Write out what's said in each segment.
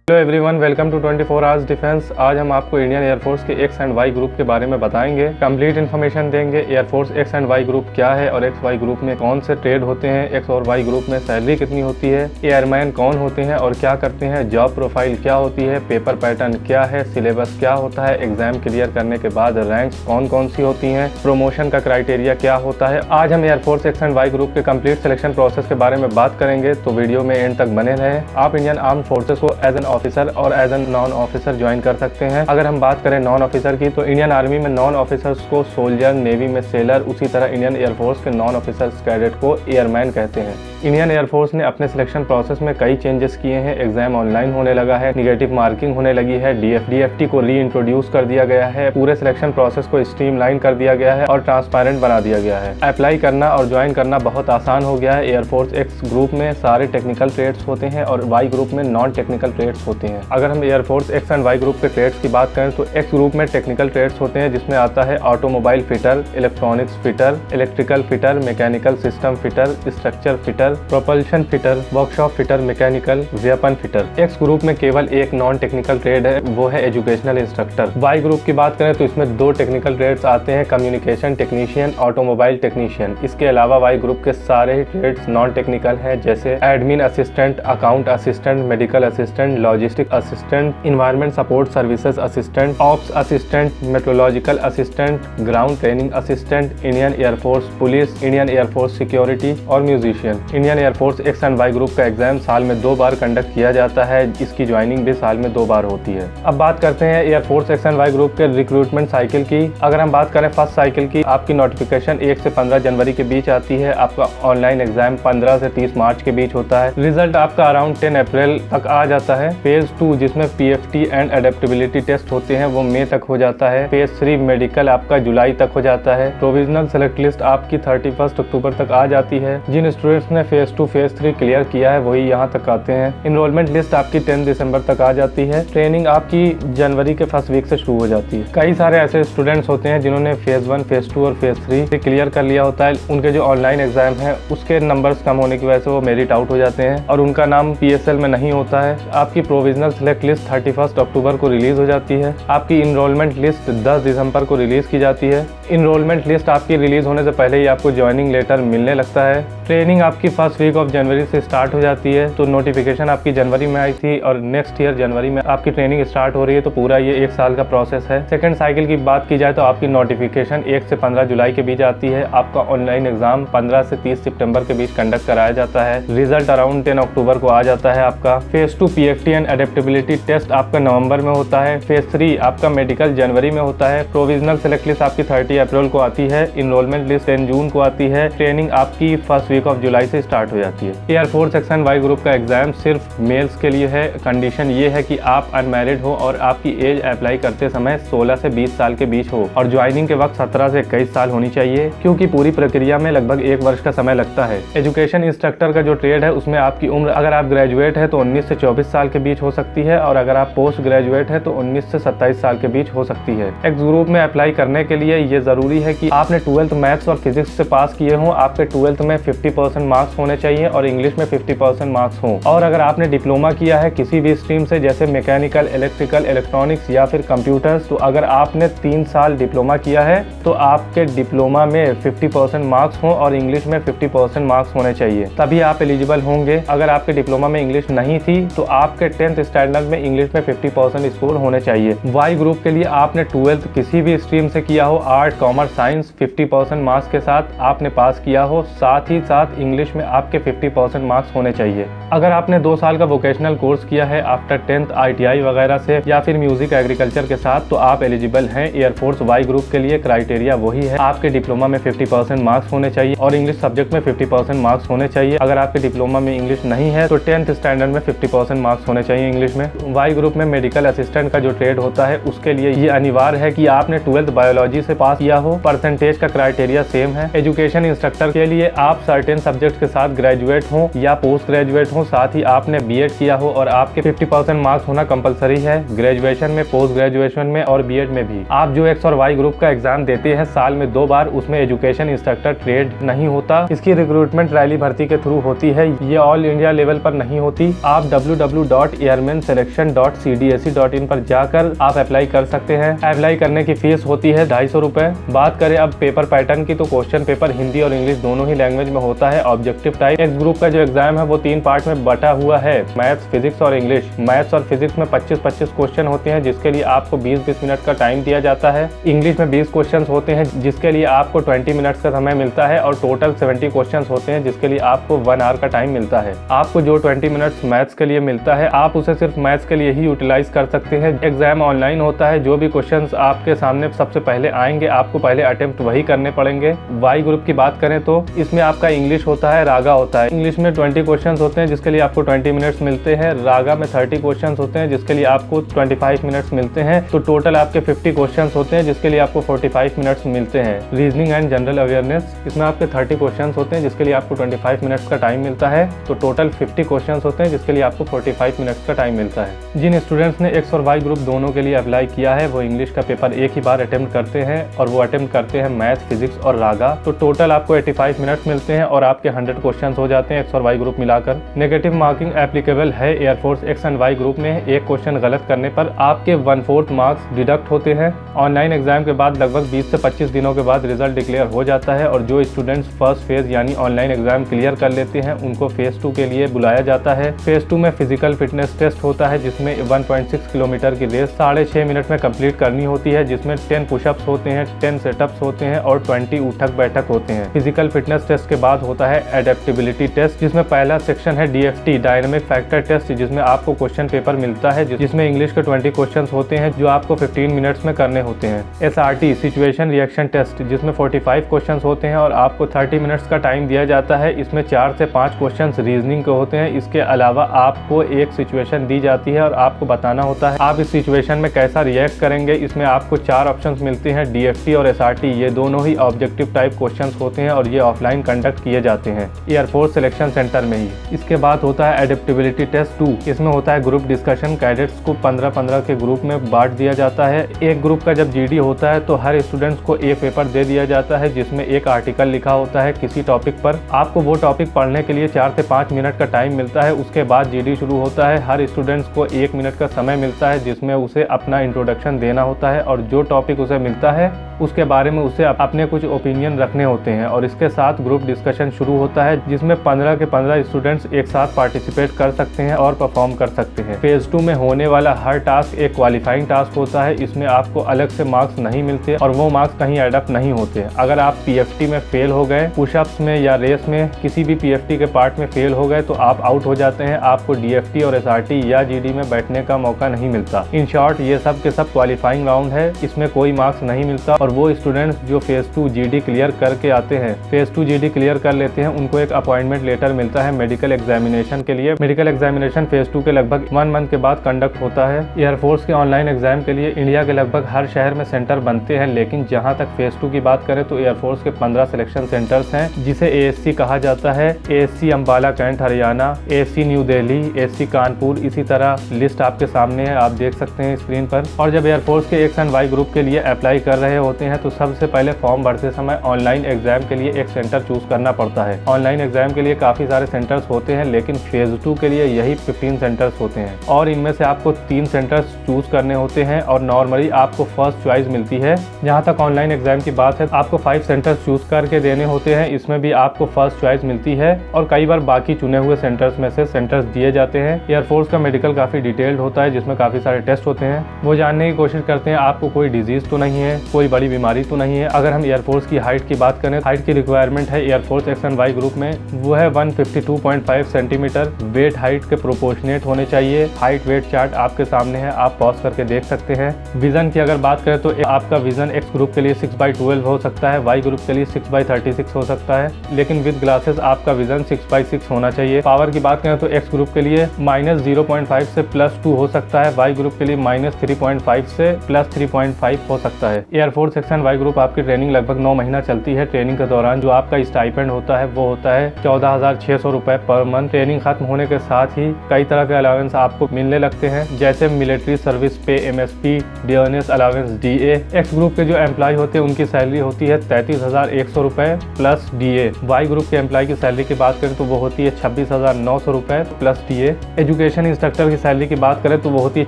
Hello everyone, welcome to 24 hours defence. आज हम आपको इंडियन एयरफोर्स के एक्स एंड वाई ग्रुप के बारे में बताएंगे। कंप्लीट इन्फॉर्मेशन देंगे। Air force X and Y group क्या है और एक्स वाई ग्रुप में कौन से ट्रेड होते हैं, एक्स और वाई ग्रुप में सैलरी कितनी होती है, एयरमैन कौन होते हैं और क्या करते हैं, जॉब प्रोफाइल क्या होती है, पेपर पैटर्न क्या है, सिलेबस क्या होता है, एग्जाम क्लियर करने के बाद रैंक्स कौन कौन सी होती हैं, प्रमोशन का क्राइटेरिया क्या होता है। आज हम air force X and Y group के कंप्लीट सिलेक्शन प्रोसेस के बारे में बात करेंगे, तो वीडियो में एंड तक बने रहें। आप इंडियन आर्म्ड फोर्सेस को एज एन ऑफिसर और एज नॉन ऑफिसर ज्वाइन कर सकते हैं। अगर हम बात करें नॉन ऑफिसर की, तो इंडियन आर्मी में नॉन ऑफिसर्स को सोल्जर, नेवी में सेलर, उसी तरह इंडियन एयरफोर्स के नॉन ऑफिसर्स कैडेट को एयरमैन कहते हैं। इंडियन एयरफोर्स ने अपने सिलेक्शन प्रोसेस में कई चेंजेस किए हैं। एग्जाम ऑनलाइन होने लगा है, निगेटिव मार्किंग होने लगी है, डीएफटी को री इंट्रोड्यूस कर दिया गया है, पूरे सिलेक्शन प्रोसेस को स्ट्रीमलाइन कर दिया गया है और ट्रांसपेरेंट बना दिया गया है। अप्लाई करना और ज्वाइन करना बहुत आसान हो गया है। एयरफोर्स एक्स ग्रुप में सारे टेक्निकल ट्रेड्स होते हैं और वाई ग्रुप में नॉन टेक्निकल ट्रेड्स होते हैं। अगर हम air force X and Y group के ट्रेड्स की बात करें तो एक्स ग्रुप में टेक्निकल ट्रेड्स होते हैं, जिसमें आता है automobile fitter, electronics fitter, electrical fitter, mechanical system fitter, structure fitter, propulsion fitter, workshop fitter, mechanical, weapon fitter. X group में केवल एक नॉन टेक्निकल ट्रेड है, वो है एजुकेशनल इंस्ट्रक्टर। वाई ग्रुप की बात करें तो इसमें दो टेक्निकल ट्रेड्स आते हैं, कम्युनिकेशन टेक्नीशियन, ऑटोमोबाइल टेक्नीशियन। इसके अलावा वाई ग्रुप के सारे ही ट्रेड्स नॉन टेक्निकल हैं, जैसे admin assistant, account assistant, medical assistant, logistic assistant, environment support services assistant, ops assistant, meteorological assistant, ground training assistant, Indian air force police, Indian air force security और musician. Indian air force X and Y group का exam साल में 2 बार conduct किया जाता है। इसकी joining भी साल में 2 बार होती है। अब बात करते हैं air force X and Y group के रिक्रूटमेंट साइकिल की। अगर हम बात करें फर्स्ट साइकिल की, आपकी नोटिफिकेशन 1 से 15 जनवरी के बीच आती है। आपका ऑनलाइन एग्जाम 15 से 30 मार्च के बीच होता है। रिजल्ट आपका अराउंड 10 अप्रैल तक आ जाता है। फेज 2 जिसमें पीएफटी एंड एडेप्टेबिलिटी टेस्ट होते हैं वो मई तक हो जाता है। फेज 3 मेडिकल आपका जुलाई तक हो जाता है। प्रोविजनल सेलेक्ट लिस्ट आपकी 31 अक्टूबर तक आ जाती है। जिन स्टूडेंट्स ने फेज 2 फेज 3 क्लियर किया है वही यहाँ तक आते हैं। इनरोलमेंट लिस्ट आपकी 10 दिसंबर तक आ जाती है। ट्रेनिंग आपकी जनवरी के फर्स्ट वीक से शुरू हो जाती है। कई सारे ऐसे स्टूडेंट्स होते हैं जिन्होंने फेज 1, फेज 2 और फेज 3 क्लियर कर लिया होता है। उनके जो ऑनलाइन एग्जाम है उसके नंबर्स कम होने की वजह से वो मेरिट आउट हो जाते हैं और उनका नाम पीएसएल में नहीं होता है। आपकी प्रोविजनल सेलेक्ट लिस्ट 31 अक्टूबर को रिलीज हो जाती है। आपकी इनरोलमेंट लिस्ट 10 दिसंबर को रिलीज की जाती है। इनरोलमेंट लिस्ट आपकी रिलीज होने से पहले ही आपको ज्वाइनिंग लेटर मिलने लगता है। ट्रेनिंग आपकी फर्स्ट वीक ऑफ जनवरी से स्टार्ट हो जाती है। तो नोटिफिकेशन आपकी जनवरी में आई थी और नेक्स्ट ईयर जनवरी में आपकी ट्रेनिंग स्टार्ट हो रही है। तो पूरा ये 1 साल का प्रोसेस है। सेकंड साइकिल की बात की जाए तो आपकी नोटिफिकेशन 1 से 15 जुलाई के बीच आती है। आपका ऑनलाइन एग्जाम 15 से 30 सितंबर के बीच कंडक्ट कराया जाता है। रिजल्ट अराउंड 10 अक्टूबर को आ जाता है आपका। Phase 2 PFT and adaptability test आपका नवंबर में होता है। फेज 3 आपका मेडिकल जनवरी में होता है। प्रोविजनल सेलेक्ट लिस्ट आपकी 30 अप्रैल को आती है। इनरोलमेंट लिस्ट 10 जून को आती है। ट्रेनिंग आपकी फर्स्ट वीक ऑफ जुलाई से स्टार्ट हो जाती है। Air force X and Y group का एग्जाम सिर्फ मेल्स के लिए है। कंडीशन ये है कि आप अनमैरिड हो और आपकी एज अप्लाई करते समय 16 से 20 साल के बीच हो और ज्वाइनिंग के वक्त 17 से 21 साल होनी चाहिए, क्योंकि पूरी प्रक्रिया में लगभग 1 वर्ष का समय लगता है। एजुकेशन इंस्ट्रक्टर का जो ट्रेड है उसमें आपकी उम्र, अगर आप ग्रेजुएट है तो 19 से 24 साल के बीच हो सकती है और अगर आप पोस्ट ग्रेजुएट है तो 19 से 27 साल के बीच हो सकती है। एक्स ग्रुप में अप्लाई करने के लिए ये जरूरी है कि आपने 12th मैथ्स और फिजिक्स से पास किए हो। आपके 12th में 50% मार्क्स होने चाहिए और इंग्लिश में 50% मार्क्स हो। और अगर आपने डिप्लोमा किया है किसी भी स्ट्रीम से, जैसे मैकेनिकल, इलेक्ट्रिकल, इलेक्ट्रॉनिक्स या फिर कंप्यूटर्स, तो अगर आपने 3 साल डिप्लोमा किया है तो आपके डिप्लोमा में 50% मार्क्स हो और इंग्लिश में 50% मार्क्स होने चाहिए, तभी आप एलिजिबल होंगे। अगर आपके डिप्लोमा में इंग्लिश नहीं थी तो आपके 10th स्टैंडर्ड में इंग्लिश में 50% स्कोर होने चाहिए। वाई ग्रुप के लिए आपने 12th किसी भी स्ट्रीम से किया हो, आर्ट, कॉमर्स, साइंस, 50% मार्क्स के साथ आपने पास किया हो, साथ ही साथ इंग्लिश में आपके 50% मार्क्स होने चाहिए। अगर आपने 2 साल का वोकेशनल कोर्स किया है आफ्टर 10th ITI वगैरह से या फिर म्यूजिक एग्रीकल्चर के साथ, तो आप एलिजिबल हैं। एयरफोर्स वाई ग्रुप के लिए क्राइटेरिया वही है, आपके डिप्लोमा में 50% मार्क्स होने चाहिए और इंग्लिश सब्जेक्ट में 50% मार्क्स होने चाहिए। अगर आपके डिप्लोमा में इंग्लिश नहीं है तो 10th स्टैंडर्ड में 50% मार्क्स होने चाहिए इंग्लिश में। वाई ग्रुप में मेडिकल असिस्टेंट का जो ट्रेड होता है उसके लिए ये अनिवार्य है कि आपने 12th बायोलॉजी से पास किया हो। परसेंटेज का क्राइटेरिया सेम है। एजुकेशन इंस्ट्रक्टर के लिए आप सर्टेन सब्जेक्ट के साथ ग्रेजुएट हो या पोस्ट ग्रेजुएट हो, साथ ही आपने बीएड किया हो और आपके 50% मार्क्स होना कंपलसरी है ग्रेजुएशन में, पोस्ट ग्रेजुएशन में और बीएड में भी। आप जो एक्स और वाई ग्रुप का एग्जाम देते हैं साल में 2 बार, उसमें एजुकेशन इंस्ट्रक्टर ट्रेड नहीं होता। इसकी रिक्रूटमेंट रैली भर्ती के थ्रू होती है, ये ऑल इंडिया लेवल पर नहीं होती। आप www.airmanselection.cdse.in पर जाकर आप अप्लाई कर सकते हैं। अप्लाई करने की फीस होती है 250 रुपए। बात करें अब पेपर पैटर्न की, तो क्वेश्चन पेपर हिंदी और इंग्लिश दोनों ही लैंग्वेज में होता है। ऑब्जेक्टिव टाइप एक्स ग्रुप का जो एग्जाम है वो 3 पार्ट में बटा हुआ है, मैथ्स, फिजिक्स और इंग्लिश। मैथ्स और फिजिक्स में 25-25 क्वेश्चन होते हैं जिसके लिए आपको 20-20 मिनट का टाइम दिया जाता है। इंग्लिश में 20 क्वेश्चन होते हैं जिसके लिए आपको 20 मिनट्स का समय मिलता है और टोटल 70 क्वेश्चन होते हैं जिसके लिए आपको 1 आवर का टाइम मिलता है। आपको जो 20 मिनट्स मैथ्स के लिए मिलता है आप उसे सिर्फ मैथ्स के लिए ही यूटिलाइज कर सकते हैं। एग्जाम ऑनलाइन होता है। जो भी क्वेश्चंस आपके सामने सबसे पहले आएंगे आपको पहले अटेम्प्ट वही करने पड़ेंगे। वाई ग्रुप की बात करें तो इसमें आपका इंग्लिश होता है, रागा होता है। इंग्लिश में 20 क्वेश्चन होते हैं जिसके लिए आपको 20 मिनट्स मिलते हैं। रागा में 30 क्वेश्चन होते हैं जिसके लिए आपको 25 मिनट्स मिलते हैं। तो टोटल आपके 50 क्वेश्चन होते हैं जिसके लिए आपको 45 मिनट्स मिलते हैं। रीजनिंग एंड जनरल अवेयरनेस, इसमें आपके 30 क्वेश्चन होते हैं जिसके लिए आपको 25 मिनट्स का टाइम मिलता है। तो टोटल 50 क्वेश्चन होते हैं जिसके लिए आपको 45 मिनट्स का टाइम मिलता है। जिन स्टूडेंट्स ने एक्स और वाई ग्रुप दोनों के लिए अप्लाई किया है वो इंग्लिश का पेपर एक ही बार अटेम्प्ट करते हैं और वो अटेम्प्ट करते हैं मैथ, फिजिक्स और रागा। तो टोटल आपको 85 मिनट्स मिलते हैं और आपके 100 क्वेश्चन हो जाते हैं एक्स और वाई ग्रुप मिलाकर। नेगेटिव मार्किंग एप्लीकेबल है air force X and Y group में। एक क्वेश्चन गलत करने पर आपके 1/4 मार्क्स डिडक्ट होते हैं। ऑनलाइन एग्जाम के बाद लगभग 20 से 25 दिनों के बाद रिजल्ट डिक्लेयर हो जाता है और जो स्टूडेंट्स फर्स्ट फेज यानी ऑनलाइन एग्जाम क्लियर कर लेते हैं उनको फेज 2 के लिए बुलाया जाता है। फेज 2 में फिजिकल फिटनेस टेस्ट होता है जिसमें 1.6 किलोमीटर की रेस 6.5 मिनट में कंप्लीट करनी होती है, जिसमें 10 पुशअप्स होते हैं, 10 सेटअप्स होते हैं और 20 उठक बैठक होते हैं। फिजिकल फिटनेस टेस्ट के बाद होता है एडेप्टेबिलिटी टेस्ट जिसमें पहला सेक्शन है DFT डायनामिक फैक्टर टेस्ट, जिसमें आपको क्वेश्चन पेपर मिलता है जिसमें इंग्लिश के 20 क्वेश्चन होते हैं जो आपको 15 मिनट्स में करने होते हैं। SRT सिचुएशन रिएक्शन टेस्ट जिसमें 45 क्वेश्चन होते हैं और आपको 30 मिनट्स का टाइम दिया जाता है। इसमें 4 से 5 क्वेश्चन रीजनिंग के होते हैं। इसके अलावा आपको एक सिचुएशन दी जाती है और आपको बताना होता है आप इस सिचुएशन में कैसा रिएक्ट करेंगे। इसमें आपको 4 ऑप्शंस मिलते हैं, DFT और SRT। ये दोनों ही ऑब्जेक्टिव टाइप क्वेश्चंस होते हैं और ये ऑफलाइन कंडक्ट किए जाते हैं एयरफोर्स सिलेक्शन सेंटर में ही। इसके बाद होता है एडेप्टेबिलिटी टेस्ट 2। इसमें होता है ग्रुप डिस्कशन। कैडेट्स को 15-15 के ग्रुप में बांट दिया जाता है। एक ग्रुप का जब GD होता है तो हर स्टूडेंट्स को एक पेपर दे दिया जाता है जिसमें एक आर्टिकल लिखा होता है किसी टॉपिक पर। आपको वो टॉपिक पढ़ने के लिए 4 से 5 मिनट का टाइम मिलता है। उसके बाद GD शुरू होता है। हर स्टूडेंट्स को 1 मिनट का समय मिलता है जिसमें उसे अपना इंट्रोडक्शन देना होता है और जो टॉपिक उसे मिलता है उसके बारे में उसे अपने कुछ ओपिनियन रखने होते हैं और इसके साथ ग्रुप डिस्कशन शुरू होता है जिसमें 15 के 15 स्टूडेंट्स एक साथ पार्टिसिपेट कर सकते हैं और परफॉर्म कर सकते हैं। फेज 2 में होने वाला हर टास्क एक क्वालिफाइंग टास्क होता है। इसमें आपको अलग से मार्क्स नहीं मिलते और वो मार्क्स कहीं एड अप नहीं होते। अगर आप PFT में फेल हो गए, पुशअप्स में या रेस में किसी भी PFT के पार्ट में फेल हो गए तो आप आउट हो जाते हैं। आपको DFT और SRT या GD में बैठने का मौका नहीं मिलता। इन शॉर्ट ये सब के सब क्वालिफाइंग राउंड है, इसमें कोई मार्क्स नहीं मिलता और वो स्टूडेंट्स जो फेज 2 GD क्लियर करके आते हैं, फेज 2 GD क्लियर कर लेते हैं, उनको एक अपॉइंटमेंट लेटर मिलता है मेडिकल एग्जामिनेशन के लिए। मेडिकल एग्जामिनेशन फेज 2 के लगभग 1 मंथ के बाद कंडक्ट होता है। एयरफोर्स के ऑनलाइन एग्जाम के लिए इंडिया के लगभग हर शहर में सेंटर बनते हैं, लेकिन जहां तक फेज 2 की बात करें तो एयरफोर्स के 15 सिलेक्शन सेंटर्स हैं जिसे ASC कहा जाता है। ASC Ambala cantt Haryana, ASC New Delhi, ASC Kanpur, इसी तरह लिस्ट आपके सामने है, आप देख सकते हैं स्क्रीन पर। और जब एयरफोर्स के एक्स एंड वाई ग्रुप के लिए अप्लाई कर रहे होते हैं तो सबसे पहले फॉर्म भरते समय ऑनलाइन एग्जाम के लिए एक सेंटर चूज करना पड़ता है। ऑनलाइन एग्जाम के लिए काफी सारे सेंटर्स होते हैं लेकिन फेज 2 के लिए यही 15 सेंटर्स होते हैं और इनमें से आपको 3 सेंटर्स चूज करने होते हैं और नॉर्मली आपको फर्स्ट चॉइस मिलती है। जहां तक ऑनलाइन एग्जाम की बात है आपको 5 सेंटर्स चूज करके देने होते हैं। इसमें भी आपको फर्स्ट चॉइस मिलती है और कई बार बाकी चुने हुए सेंटर्स में से सेंटर्स दिए जाते हैं। एयरफोर्स का मेडिकल काफी डिटेल्ड होता है जिसमें काफी सारे टेस्ट होते हैं। वो जानने की कोशिश करते हैं आपको कोई डिजीज तो नहीं है, कोई बड़ी बीमारी तो नहीं है। अगर हम एयरफोर्स की हाइट की बात करें, हाइट की रिक्वायरमेंट है air force X and Y group में वो है 152.5 सेंटीमीटर। वेट हाइट के प्रोपोर्शनेट होने चाहिए। हाइट वेट चार्ट आपके सामने है, आप पॉज करके देख सकते हैं। विजन की अगर बात करें तो आपका विजन एक्स ग्रुप के लिए 6/12 हो सकता है, वाई ग्रुप के लिए 6/36 हो सकता है, लेकिन विद ग्लासेस आपका विजन 6/6 होना चाहिए। पावर की बात करें तो एक्स ग्रुप के लिए -0.5 से +2 हो सकता है, वाई ग्रुप के लिए -3.5 से +3.5 हो सकता है। Air force air force X and Y group आपकी ट्रेनिंग लगभग 9 महीना चलती है। ट्रेनिंग के दौरान जो आपका स्टाइपेंड होता है वो होता है 14,600 रुपए पर मंथ। ट्रेनिंग खत्म होने के साथ ही कई तरह के अलावेंस आपको मिलने लगते हैं, जैसे मिलिट्री सर्विस पे MSP, dearness allowance DA। X group के जो एम्प्लॉय होते हैं उनकी सैलरी होती है 33,100 रुपए प्लस DA। वाई ग्रुप के एम्प्लॉय की सैलरी की बात करें तो वो होती है 26,900 रुपए प्लस DA। एजुकेशन इंस्ट्रक्टर की सैलरी की बात करें तो वो होती है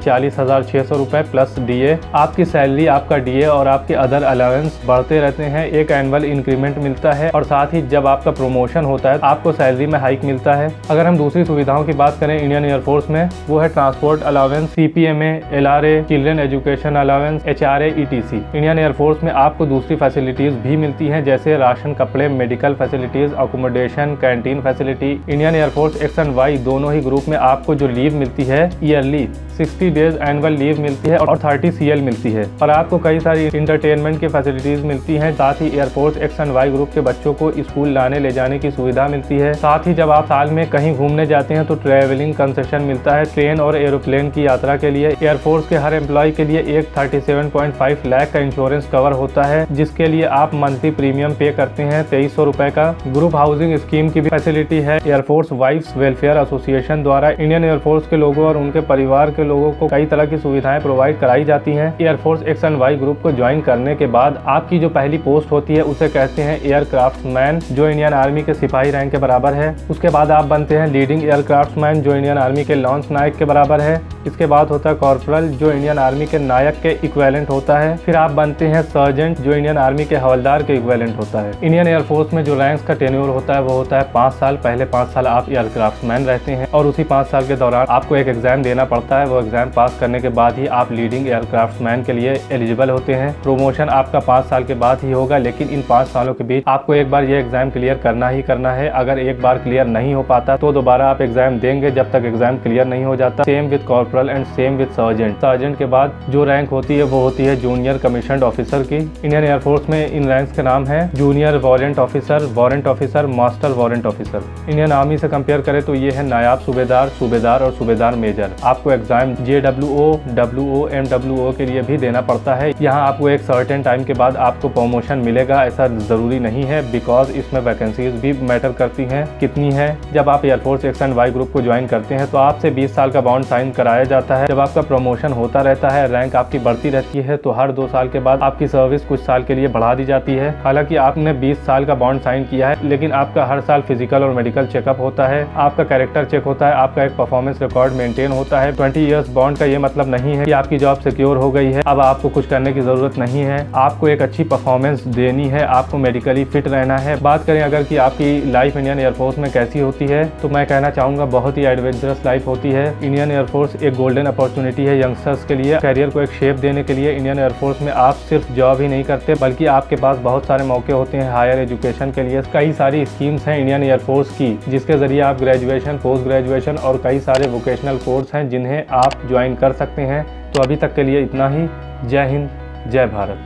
40,600 रुपए प्लस DA। आपकी सैलरी, आपका DA और आपके अदर अलावेंस बढ़ते रहते हैं। एक एनुअल इंक्रीमेंट मिलता है और साथ ही जब आपका प्रमोशन होता है आपको सैलरी में हाइक मिलता है। अगर हम दूसरी सुविधाओं की बात करें इंडियन एयरफोर्स में, वो है transport allowance, CPMA, LRA, children education allowance, HRA, ETC। Indian air force में आपको दूसरी फैसिलिटीज भी मिलती हैं, जैसे राशन, कपड़े, medical facilities, accommodation, canteen facility. Indian air force X and Y दोनों ही ग्रुप में आपको जो लीव मिलती है ईयरली 60 डेज एनुअल लीव मिलती है और 30 CL मिलती है, और आपको कई सारी इंटरटेनमेंट की फैसिलिटीज मिलती हैं। साथ ही air force X and Y group के बच्चों को स्कूल लाने ले जाने की सुविधा मिलती है। साथ ही जब आप साल में कहीं घूमने जाते हैं तो ट्रैवलिंग कंसेशन मिलता है ट्रेन और एरोप्लेन की यात्रा के लिए। एयरफोर्स के हर एम्प्लॉय के लिए एक 37.5 लाख का इंश्योरेंस कवर होता है, जिसके लिए आप मंथली प्रीमियम पे करते हैं 2300 रुपए का। ग्रुप हाउसिंग स्कीम की भी फैसिलिटी है एयरफोर्स वाइफ्स वेलफेयर एसोसिएशन द्वारा। इंडियन एयरफोर्स के लोगों और उनके परिवार के लोगों को कई तरह की सुविधाएं प्रोवाइड कराई जाती हैं। Air force X and Y group को ज्वाइन करने के बाद आपकी जो पहली पोस्ट होती है उसे कहते हैं एयरक्राफ्ट्समैन, जो इंडियन आर्मी के सिपाही रैंक के बराबर है। उसके बाद आप बनते हैं लीडिंग एयरक्राफ्ट्समैन, जो इंडियन आर्मी के लॉन्च नायक के बराबर है। इसके बाद होता है कॉर्पोरल, जो इंडियन आर्मी के नायक के इक्विवेलेंट होता है। फिर आप बनते हैं सर्जेंट, जो इंडियन आर्मी के हवलदार के इक्विवेलेंट होता है। इंडियन एयरफोर्स में जो रैंक्स का टेन्योर होता है वो होता है 5 साल। पहले 5 साल आप एयरक्राफ्ट्समैन रहते हैं और उसी 5 साल के दौरान आपको एक एग्जाम देना पड़ता है। वो एग्जाम पास करने के बाद ही आप लीडिंग एयरक्राफ्ट्समैन के लिए एलिजिबल होते हैं। प्रमोशन आपका 5 साल के बाद ही होगा, लेकिन इन 5 सालों के बीच आपको एक बार ये एग्जाम क्लियर करना ही करना है। अगर एक बार क्लियर नहीं हो पाता तो दोबारा आप एग्जाम देंगे जब तक एग्जाम क्लियर नहीं हो जाता। Same with corporal and same with sergeant. Sergeant के बाद जो रैंक होती है वो होती है जूनियर कमीशन्ड ऑफिसर की। इंडियन एयरफोर्स में इन रैंक्स के नाम है junior warrant officer, master warrant officer. Indian army से कंपेयर करें तो ये है नायाब सूबेदार, सूबेदार और सूबेदार मेजर। आपको एग्जाम JWO, WO, MWO के लिए भी देना पड़ता है। यहाँ आपको एक सर्टेन टाइम के बाद आपको प्रमोशन मिलेगा, ऐसा जरूरी नहीं है, बिकॉज इसमें वैकेंसीज भी मैटर करती हैं कितनी है। जब आप air force X and Y group को ज्वाइन करते हैं तो आपसे 20 साल का बॉन्ड साइन कराया जाता है। जब आपका प्रमोशन होता रहता है, रैंक आपकी बढ़ती रहती है, तो हर 2 साल के बाद आपकी सर्विस कुछ साल के लिए बढ़ा दी जाती है। हालांकि आपने 20 साल का बॉन्ड साइन किया है, लेकिन आपका हर साल फिजिकल और मेडिकल चेकअप होता है, आपका कैरेक्टर चेक होता है, आपका एक परफॉर्मेंस रिकॉर्ड मेंटेन होता है। 20 इयर्स बॉन्ड का ये मतलब नहीं है कि आपकी जॉब सिक्योर हो गई है, अब आपको कुछ करने की जरूरत नहीं है। आपको एक अच्छी परफॉर्मेंस देनी है, आपको मेडिकली फिट रहना है। बात करें अगर कि आपकी लाइफ इंडियन एयरफोर्स में कैसी होती है, तो मैं कहना चाहूँगा बहुत ही एडवेंचरस लाइफ होती है। इंडियन एयरफोर्स एक गोल्डन अपॉर्चुनिटी है यंगस्टर्स के लिए, करियर को एक शेप देने के लिए। इंडियन एयरफोर्स में आप सिर्फ जॉब ही नहीं करते, बल्कि आपके पास बहुत सारे मौके होते हैं हायर एजुकेशन के लिए। कई सारी स्कीम्स हैं इंडियन एयरफोर्स की, जिसके जरिए आप ग्रेजुएशन, पोस्ट ग्रेजुएशन और कई सारे वोकेशनल कोर्स हैं जिन्हें आप ज्वाइन कर सकते हैं। तो अभी तक के लिए इतना ही। जय हिंद, जय भारत।